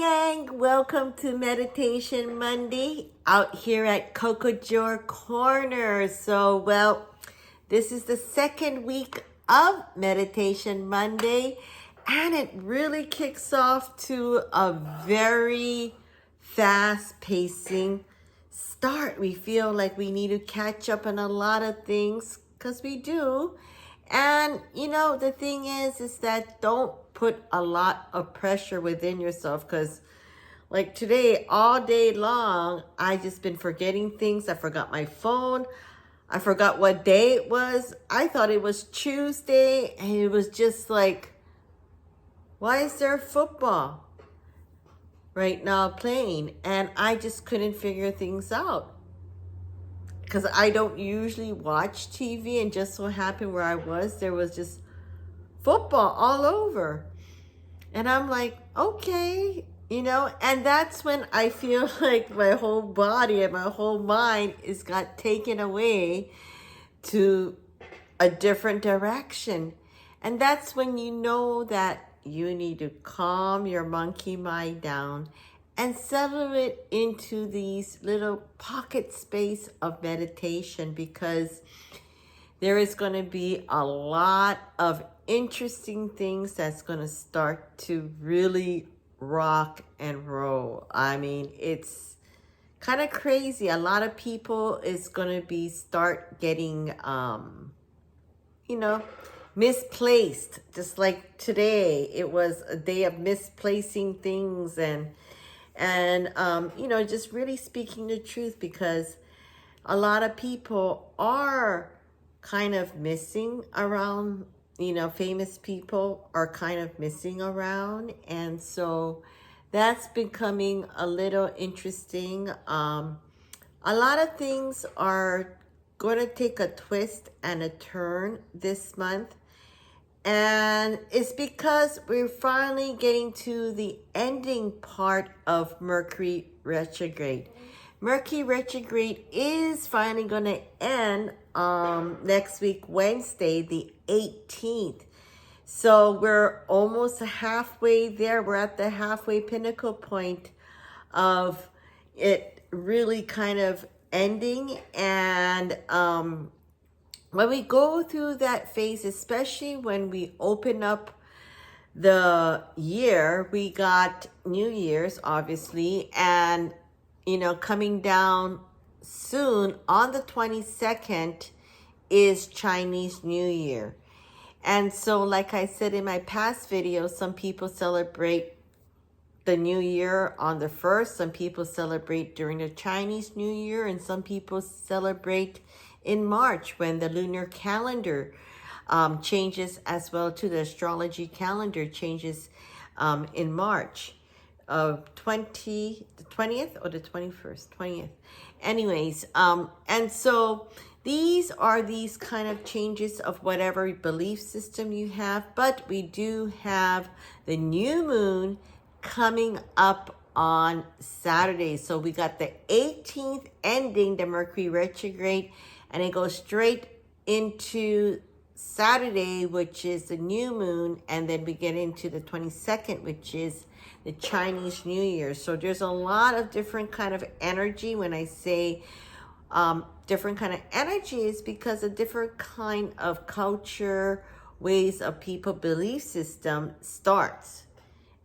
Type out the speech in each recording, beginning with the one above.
gang, welcome to Meditation Monday out here at Coco Joe Corner. This is the second week of Meditation Monday, and it really kicks off to a very fast-pacing start. We feel like we need to catch up on a lot of things, because we do. And the thing is that don't put a lot of pressure within yourself, because like today, all day long, I just been forgetting things. I forgot my phone. I forgot what day it was. I thought it was Tuesday, and it was just like, why is there football right now playing? And I just couldn't figure things out, because I don't usually watch TV, and just so happened where I was, there was just football all over. And I'm like, okay, and that's when I feel like my whole body and my whole mind is got taken away to a different direction. And that's when you know that you need to calm your monkey mind down and settle it into these little pocket space of meditation, because there is going to be a lot of interesting things that's going to start to really rock and roll. I mean, it's kind of crazy. A lot of people is going to be start getting, misplaced. Just like today, it was a day of misplacing things and just really speaking the truth, because a lot of people are kind of missing around. Famous people are kind of missing around, and so that's becoming a little interesting. A lot of things are going to take a twist and a turn this month, and it's because we're finally getting to the ending part of Mercury Retrograde. Mercury Retrograde is finally going to end next week, Wednesday, the 18th. So we're almost halfway there. We're at the halfway pinnacle point of it really kind of ending. And when we go through that phase, especially when we open up the year, we got New Year's, obviously, and coming down soon on the 22nd is Chinese New Year. And so, like I said in my past video, some people celebrate the New Year on the 1st. Some people celebrate during the Chinese New Year, and some people celebrate in March when the lunar calendar changes as well too. The astrology calendar changes in March of the 20th or the 21st, 20th. Anyways, and so these are these kind of changes of whatever belief system you have, but we do have the new moon coming up on Saturday. So we got the 18th ending the Mercury retrograde, and it goes straight into Saturday, which is the new moon, and then we get into the 22nd, which is the Chinese New Year. So there's a lot of different kind of energy. When I say different kind of energy, is because a different kind of culture, ways of people, belief system starts.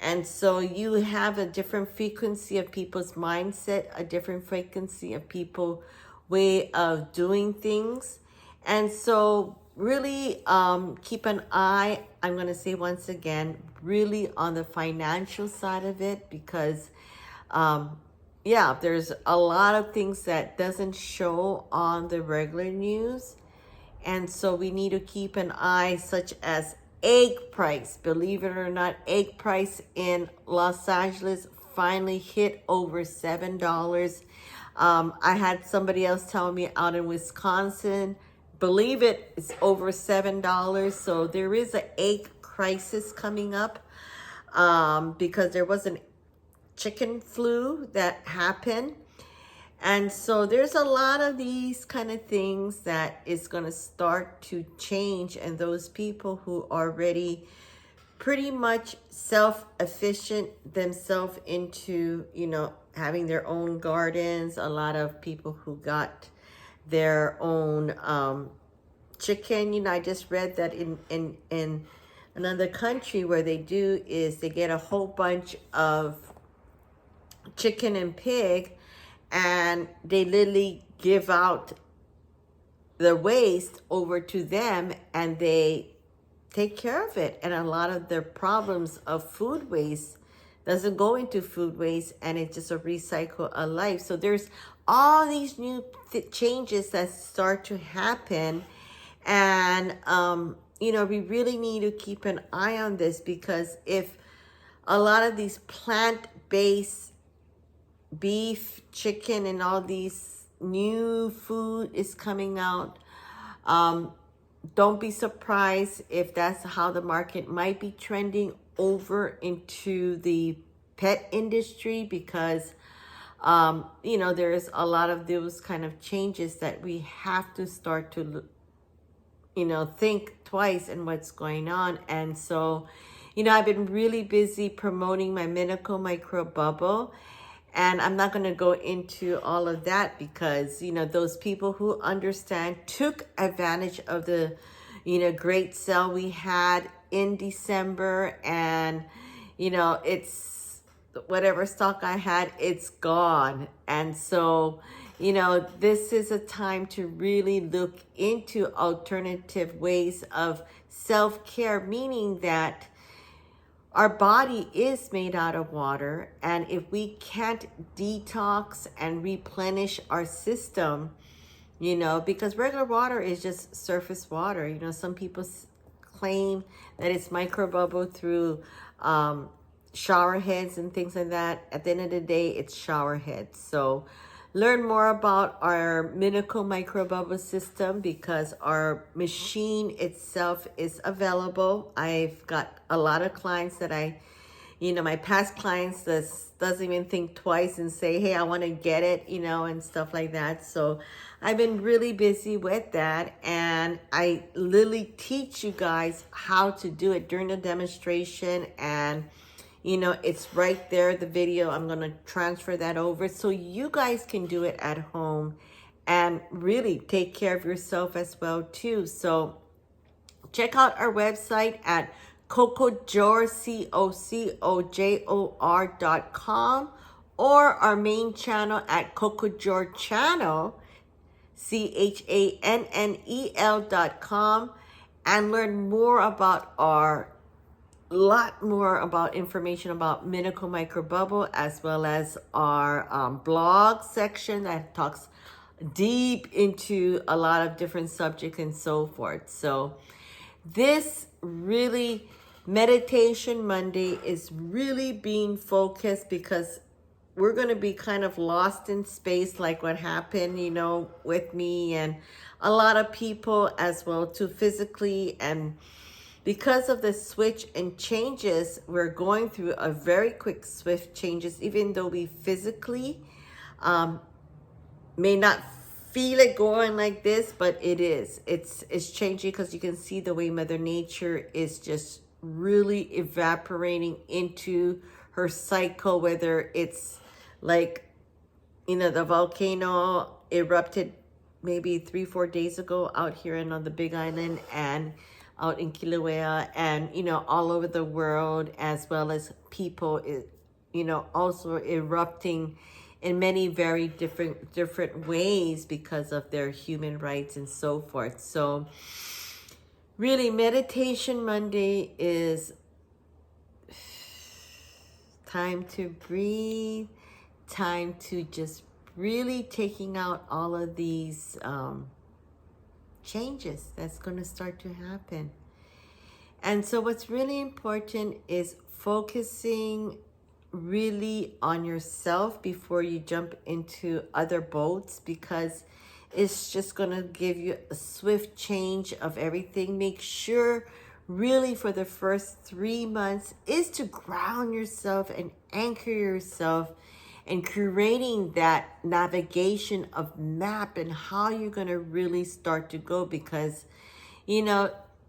And so you have a different frequency of people's mindset, a different frequency of people way of doing things. And so really keep an eye, I'm going to say once again, really on the financial side of it, because there's a lot of things that doesn't show on the regular news. And so we need to keep an eye, such as egg price. Believe it or not, egg price in Los Angeles finally hit over $7. I had somebody else tell me out in Wisconsin, believe it, it's over $7. So there is an egg crisis coming up because there was an chicken flu that happened. And so there's a lot of these kind of things that is going to start to change. And those people who already pretty much self-efficient themselves into, having their own gardens. A lot of people who got their own chicken. I just read that in another country where they do is they get a whole bunch of chicken and pig, and they literally give out the waste over to them, and they take care of it. And a lot of their problems of food waste doesn't go into food waste, and it's just a recycle of life. So there's all these new changes that start to happen. And, we really need to keep an eye on this, because if a lot of these plant-based beef, chicken, and all these new food is coming out, don't be surprised if that's how the market might be trending over into the pet industry, because there's a lot of those kind of changes that we have to start to think twice in what's going on. And so I've been really busy promoting my Miracle Micro Bubble, and I'm not going to go into all of that, because those people who understand took advantage of the great sale we had in December. And it's whatever stock I had, it's gone. And so this is a time to really look into alternative ways of self-care, meaning that our body is made out of water, and if we can't detox and replenish our system, because regular water is just surface water. Some people claim that it's microbubble through shower heads and things like that. At the end of the day, it's shower heads. So learn more about our Miracle Microbubble system, because our machine itself is available. I've got a lot of clients that my past clients doesn't even think twice and say, hey, I want to get it, and stuff like that. So I've been really busy with that, and I literally teach you guys how to do it during the demonstration. And it's right there, the video. I'm going to transfer that over so you guys can do it at home and really take care of yourself as well too. So check out our website at cocojor, COCOJOR.com, or our main channel at Cocojor Channel, CHANNEL.com, and learn more about lot more about information about Miracle Microbubble, as well as our blog section that talks deep into a lot of different subjects and so forth. So this really, Meditation Monday is really being focused, because we're going to be kind of lost in space, like what happened, with me and a lot of people as well too, physically. And because of the switch and changes, we're going through a very quick, swift changes, even though we physically may not feel it going like this, but it is. It's changing, because you can see the way Mother Nature is just really evaporating into her cycle, whether it's like, the volcano erupted maybe 3-4 days ago out here and on the Big Island, and out in Kilauea, and all over the world, as well as people also erupting in many very different ways because of their human rights and so forth. So really, Meditation Monday is time to breathe, time to just really taking out all of these changes that's going to start to happen. And so what's really important is focusing really on yourself before you jump into other boats, because it's just going to give you a swift change of everything. Make sure really for the first 3 months is to ground yourself and anchor yourself, and creating that navigation of map and how you're going to really start to go. Because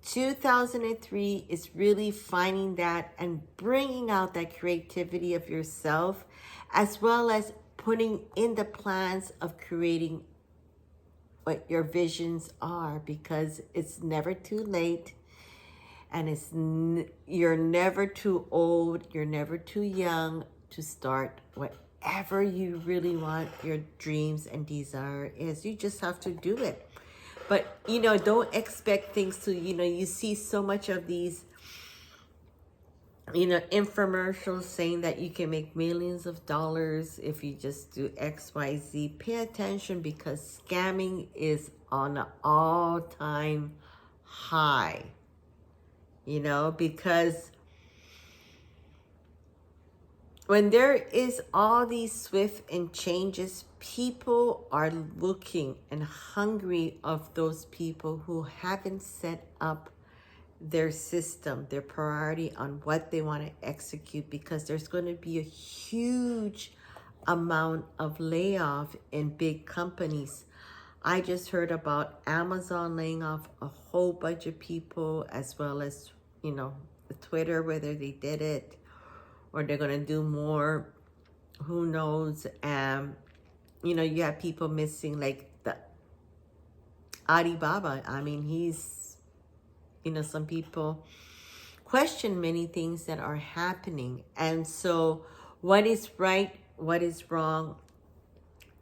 2003 is really finding that and bringing out that creativity of yourself, as well as putting in the plans of creating what your visions are, because it's never too late, and you're never too old, you're never too young to start whatever you really want your dreams and desire is. You just have to do it. But, you know, don't expect things to, you know, you see so much of these, you know, infomercials saying that you can make millions of dollars if you just do X, Y, Z. Pay attention, because scamming is on an all-time high, you know, because when there is all these swift and changes, people are looking and hungry of those people who haven't set up their system, their priority on what they want to execute, because there's going to be a huge amount of layoff in big companies. I just heard about Amazon laying off a whole bunch of people, as well as, you know, the Twitter, whether they did it or they're going to do more, who knows. You know, you have people missing, like the Alibaba. I mean, he's, you know, some people question many things that are happening. And so what is right, what is wrong,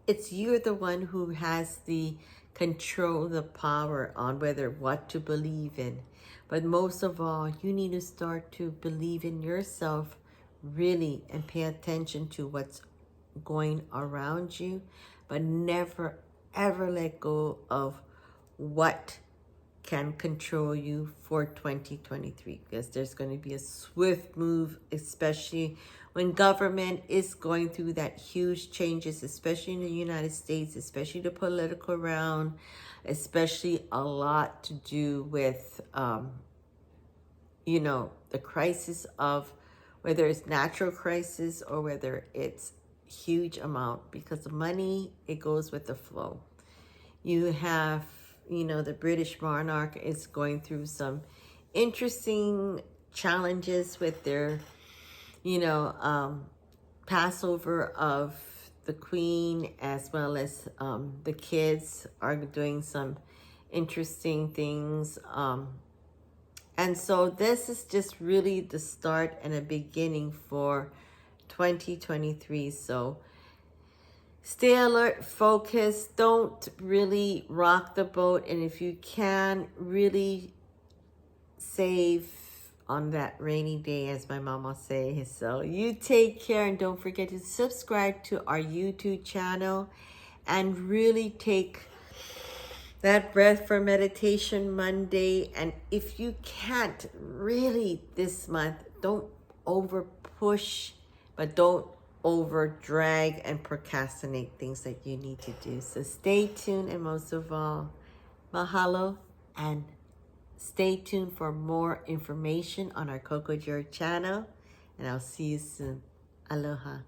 it's you're the one who has the control, the power on whether what to believe in. But most of all, you need to start to believe in yourself, really, and pay attention to what's going around you, but never ever let go of what can control you for 2023, because there's going to be a swift move, especially when government is going through that huge changes, especially in the United States, especially the political realm, especially a lot to do with you know, the crisis of whether it's natural crisis or whether it's huge amount, because the money, it goes with the flow. You have, you know, the British monarch is going through some interesting challenges with their, you know, Passover of the Queen, as well as the kids are doing some interesting things. And so this is just really the start and a beginning for 2023. So stay alert, focus, don't really rock the boat. And if you can, really save on that rainy day, as my mama say. So you take care, and don't forget to subscribe to our YouTube channel, and really take that breath for meditation Monday. And if you can't really this month, don't over push, but don't over drag and procrastinate things that you need to do. So stay tuned, and most of all, mahalo, and stay tuned for more information on our Coco Joy channel, and I'll see you soon. Aloha.